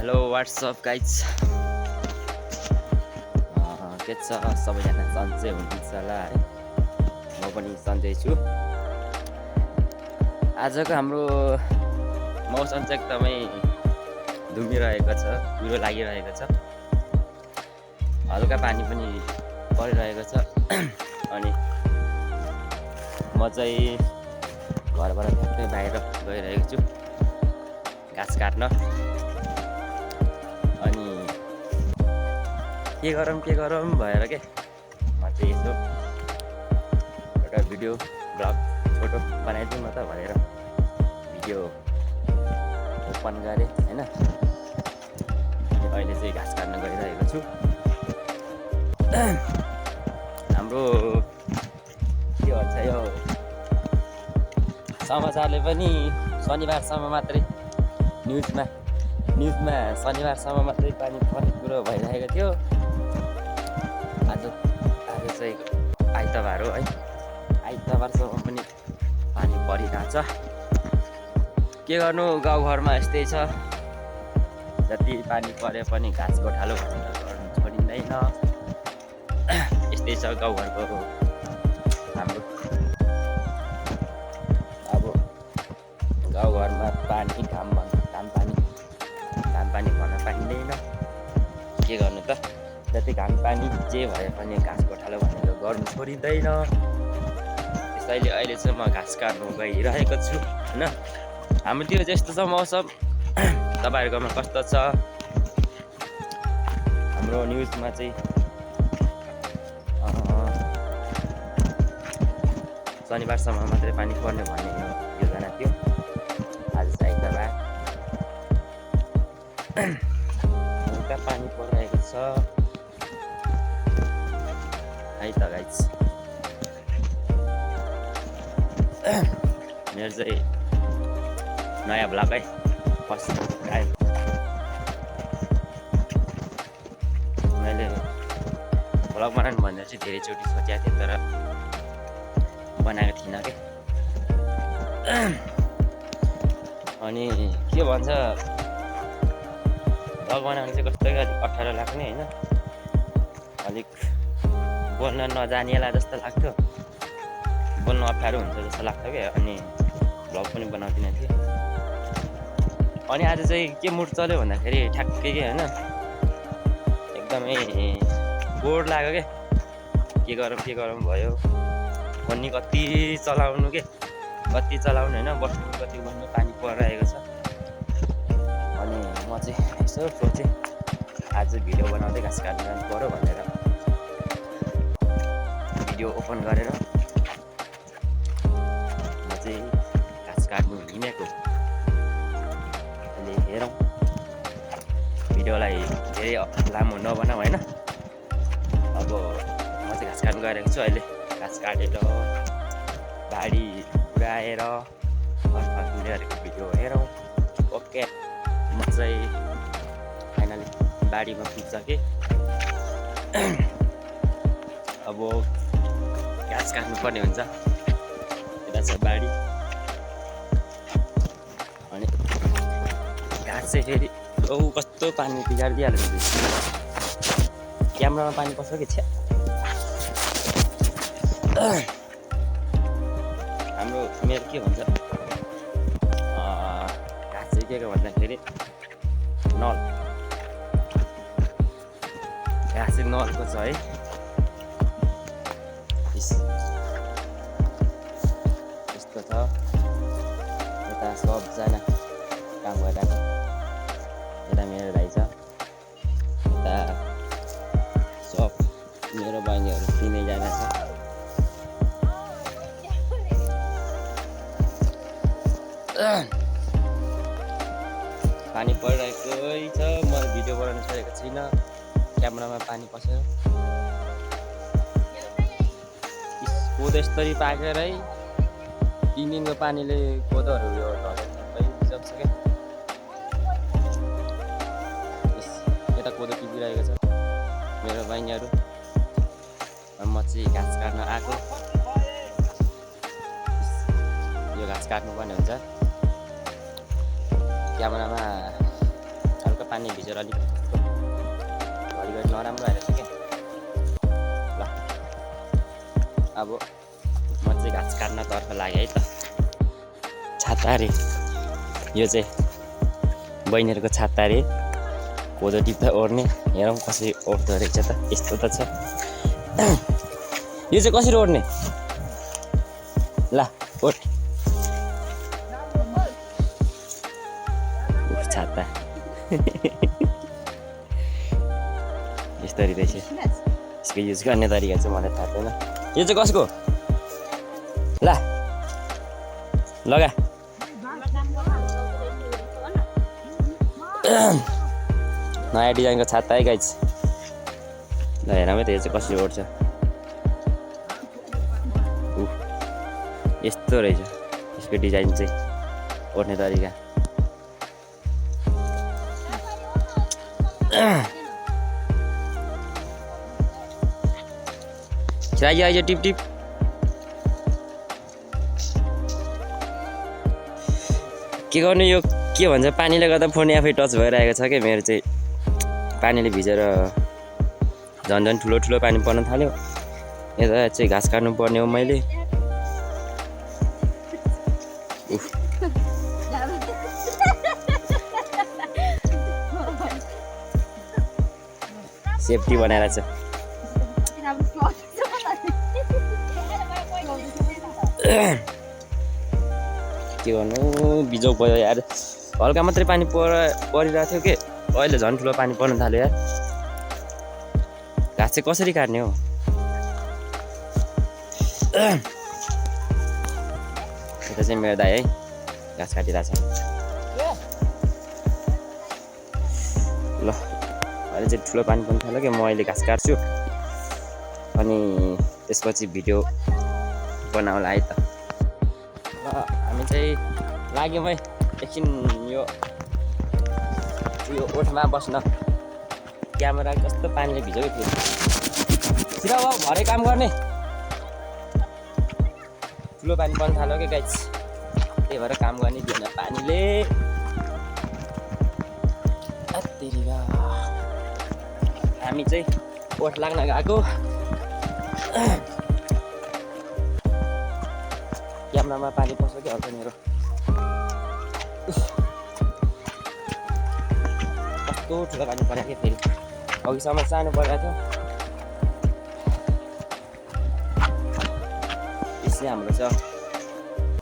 Hello what's up guys के छ सबैजना सन्चै हुनुहुन्छ होला है। म पनि सन्चै छु। आजको हाम्रो मौसम चाहिँ एकदमै धुमिरहेको छ, कुहिरो लागिरहेको छ, हल्का पानी पनि परिरहेको छ। अनि म चाहिँ घरबाट ठ्याक्कै बाहिर गइरहेको छु घाँस काट्न। अनि के गरौँ भएर के म चाहिँ यसो एउटा भिडियो ब्लग छोटो बनाइदिउँ न त भनेर भिडियो ओपन गरेँ होइन। अनि अहिले चाहिँ घाँस काट्न गइरहेको छु। हाम्रो के भन्छ यो समाचारले पनि शनिबारसम्म मात्रै न्युजमा शनिबारसम्म मात्रै पानी पर्ने कुरो भइरहेको थियो। आज चाहिँ आइतबार हो है, आइतबारसम्म पनि पानी परिरहेको छ। के गर्नु, गाउँघरमा यस्तै छ, जति पानी परे पनि घाँस गोठालो भनेर गर्नु छोडिँदैन। यस्तै छ गाउँघरको हाम्रो। अब गाउँघरमा पानी घाम पानी भन्न पाइँदैन। के गर्नु त, जति घाम पानी जे भए पनि घाँस गोठालो भनेर गर्नु छोडिँदैन। त्यसैले अहिले चाहिँ म घाँस काट्नु गइरहेको छु होइन। हाम्रोतिर यस्तो छ मौसम, तपाईँहरूकोमा कस्तो छ? हाम्रो न्युजमा चाहिँ शनिबारसम्म मात्रै पानी पर्ने भन्ने योजना थियो। आज चाहिँ आइतबार हल्का पानी परिरहेको छ है त गाइज। मेरो चाहिँ नयाँ भ्लग है, फर्स्ट टाइम मैले भ्लग बनाउनु भनेर चाहिँ धेरैचोटि सोचेको थिएँ, तर बनाएको थिइनँ कि। अनि के भन्छ, भ्लग बनाउनु चाहिँ कस्तो अलिक अप्ठ्यारो लाग्ने होइन, अलिक बोल्न नजानिएला जस्तो लाग्थ्यो, बोल्नु अप्ठ्यारो हुन्छ जस्तो लाग्थ्यो क्या। अनि भ्लग पनि बनाउँदिनँ थिएँ। अनि आज चाहिँ के मुड चल्यो भन्दाखेरि ठ्याक्कै के होइन, एकदमै बोर लाग्यो क्या। के गरौँ भयो। फोन नि कति चलाउनु होइन, बस्नु कति बस्नु, पानी परिरहेको छ। अनि म चाहिँ यसो सोचेँ आज भिडियो बनाउँदै घाँस काट्न जानु पऱ्यो भनेर भिडियो ओपन गरेर म चाहिँ घाँस काट्नु हिँडेको। अहिले हेरौँ, भिडियोलाई धेरै लामो नबनाऊ होइन। अब म चाहिँ घाँस काट्नु गइरहेको छु। अहिले घाँस काटेर बाढी पुऱ्याएर फर्किनेहरूको भिडियो हेरौँ। ओके, म चाहिँ फाइनली बाढीमा पुग्छ अब घाँस काट्नुपर्ने हुन्छ। यता छ बाढी। अनि घाँस चाहिँ फेरि कस्तो पानी बिगारिदिइहाल्यो। क्यामेरामा पानी पस्छ कि छ्या। मेरो के भन्छ, घाँस चाहिँ के भन्दाखेरि नल, घाँस चाहिँ नलको छ है। यस्तो छ। यता सबजना काम गरिरहेको, यता मेरो भाइ छ, यता सब मेरो बहिनीहरू तिनैजना छ। पानी परिरहेकै छ। म भिडियो बनाउनु सकेको छैन, क्यामेरामा पानी पसेर। कोदो यस्तरी पाकेर है, 3 दिनको पानीले कोदोहरू यो ढलेर सबै बिजाउँछ क्या। यता कोदो टिपिरहेको छ मेरो बहिनीहरू। म चाहिँ घाँस काट्न आएको। यो घाँस काट्नुपर्ने हुन्छ। क्यामेरामा हल्का पानी भिजेर अलिक घरिघरि नराम्रो आइरहेछ क्या। ल अब म चाहिँ घाँस काट्नतर्फ लागेँ है त। छाता अरे यो चाहिँ बहिनीहरूको छाता अरे, कोदो टिप्दा ओर्ने। हेरौँ कसरी ओर्दो रहेछ त। यस्तो त छ। यो चाहिँ कसरी ओर्ने? ल ओर्। छाता यस्तरी रहेछ। यसको युज गर्ने तरिका चाहिँ मलाई थाहा छैन। यो चाहिँ कसको? ल लगा। नयाँ डिजाइनको छाता है गाइज। ल हेरौँ है त यो चाहिँ कसरी ओर्छ। यस्तो रहेछ यसको डिजाइन चाहिँ, ओर्ने तरिका। आइज टिप टिप। के गर्नु, यो के भन्छ, पानीले गर्दा फोन आफै टच भएर आएको छ क्या मेरो चाहिँ। पानीले भिजेर झन् झन् ठुलो ठुलो पानी पर्न थाल्यो। यता चाहिँ घाँस काट्नु पर्ने हो मैले। सेफ्टी बनाएर छ। के गर्नु, बिजौ भयो यार। हल्का मात्रै पानी परिरहेको थियो कि अहिले झन् ठुलो पानी पर्न थाल्यो यार। घाँस चाहिँ कसरी काट्ने हो? यता चाहिँ मेरो दाइ है घाँस काटिरहेछ। ल अहिले चाहिँ ठुलो पानी पर्न थाल्यो कि म अहिले घाँस काट्छु अनि त्यसपछि भिडियो बनाउला है त। ल हामी चाहिँ लाग्यौँ है एकछिन यो ओठमा बस्न। क्यामेरा कस्तो पानीले भिजेको थियो। छिरा भाउ भरे काम गर्ने। ठुलो पानी पर्न थाल्यो कि गाइस, त्यही भएर काम गर्ने दिएन पानीले। हामी चाहिँ ओठ लाग्न गएको। क्यामेरामा पानी पर्छ कि हल्का मेरो। कस्तो ठुलो पानी परेको थियो फेरि। अघिसम्म सानो परेको थियो। यसै हाम्रो छ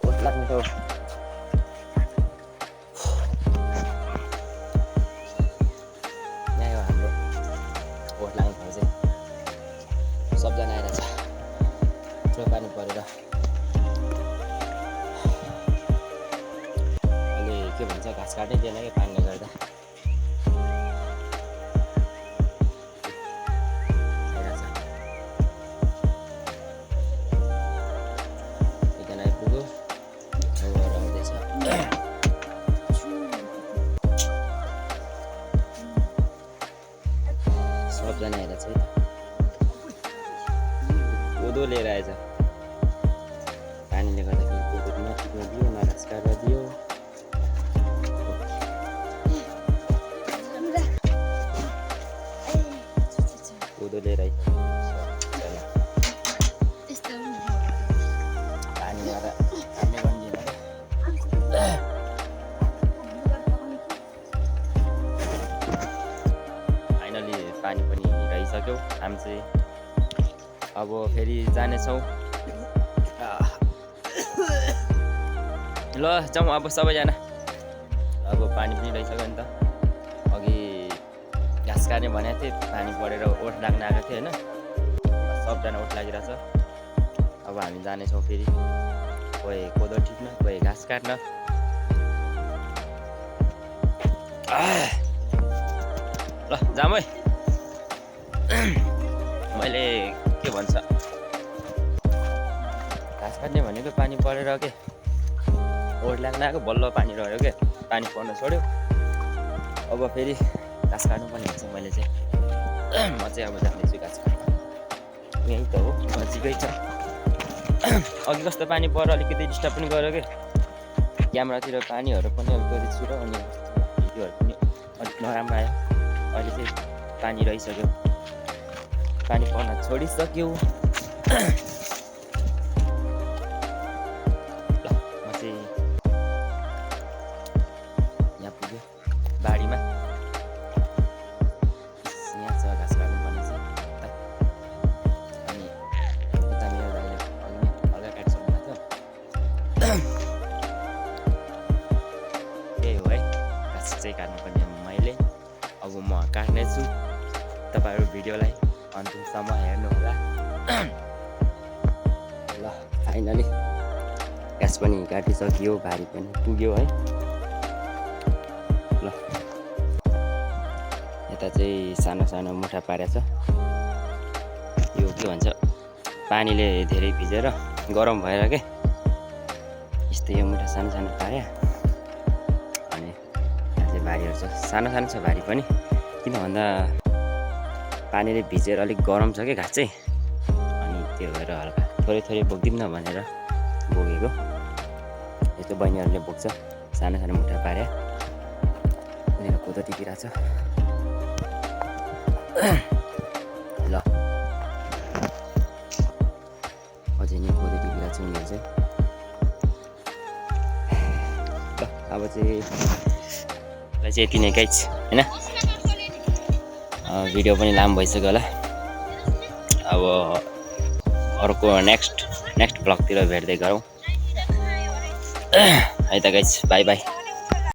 ओठ लाग्ने थियो। यहाँ हाम्रो ओठ लाग्ने ठाउँ चाहिँ सबजना आइरहेछ ठुलो पानी परेर। अहिले के भन्छ घाँस काट्नै दिएन कि पानीले गर्दा। सबजना हेरेर चाहिँ कोदो लिएर आएछ। पानीले गर्दाखेरि कोदो नटिप्न दियो, न घाँस काटेर दियो। कोदो लिएर आएछ। पानी गरेर कामै गर्दिएन। पानी पनि रहिसक्यो। हामी चाहिँ अब फेरि जानेछौँ। ल जाउँ अब सबैजना। अब पानी पनि रहिसक्यो नि त। अघि घाँस काट्ने भनेको थिएँ, पानी परेर ओठ लाग्न आएको थियो होइन। सबजना ओठ लागिरहेछ। अब हामी जानेछौँ फेरि, कोही कोदो टिप्न, कोही घाँस काट्न। ल जाउँ है। मैले के भन्छ घाँस काट्ने भनेको पानी परेर के ओठ लाग्न आएको, बल्ल पानी रह्यो के पानी पर्न छोड्यो। अब फेरि घाँस काट्नु पर्ने हुन्छ। मैले चाहिँ म चाहिँ अब जाँदैछु घाँस काट्न। यहीँ त हो, नजिकै छ। अघि कस्तो पानी परेर अलिकति डिस्टर्ब पनि गर्यो कि क्यामेरातिर पानीहरू पनि अलिकति छिटो अनि भिडियोहरू पनि अलिक नराम्रो आयो। चाहिँ पानी रहिसक्यो, पानी पर्न छोडिसक्यो। ल म चाहिँ यहाँ पुग्यो बारीमा, यहाँ छ घाँस काट्नुपर्ने चाहिँ है। अनि यता मेरो दाइले अघि नै हल्का काटिसक्नु भएको थियो। त्यही हो है, घाँस चाहिँ काट्नुपर्ने मैले। अब म काट्नेछु, तपाईँहरू भिडियोलाई अन्तिमसम्म हेर्नुहोला। ल फाइनली घाँस पनि काटिसकियो, भारी पनि पुग्यो है। ल यता चाहिँ सानो सानो मुठा पारेछ। यो के भन्छ, पानीले धेरै भिजेर गरम भएर के यस्तै यो मुठा सानो सानो पार्यो। अनि यहाँ चाहिँ भारीहरू छ, सानो सानो छ भारी पनि, किन भन्दा पानीले भिजेर अलिक गरम छ कि घाँस चाहिँ। अनि त्यो भएर हल्का थोरै थोरै बोक्दिउँ न भनेर बोकेको। यस्तो बहिनीहरूले बोक्छ, सानो सानो मुठा पार्यो। उनीहरू कोदो टिपिरहेको छ। ल अझै नि कोदो टिपिरहेको छ उनीहरू चाहिँ। ल अब चाहिँ यति नै गाइज होइन, भिडियो पनि लामो भइसक्यो होला। अब अर्को नेक्स्ट ब्लगतिर भेट्दै गरौँ है त गाइज। By by.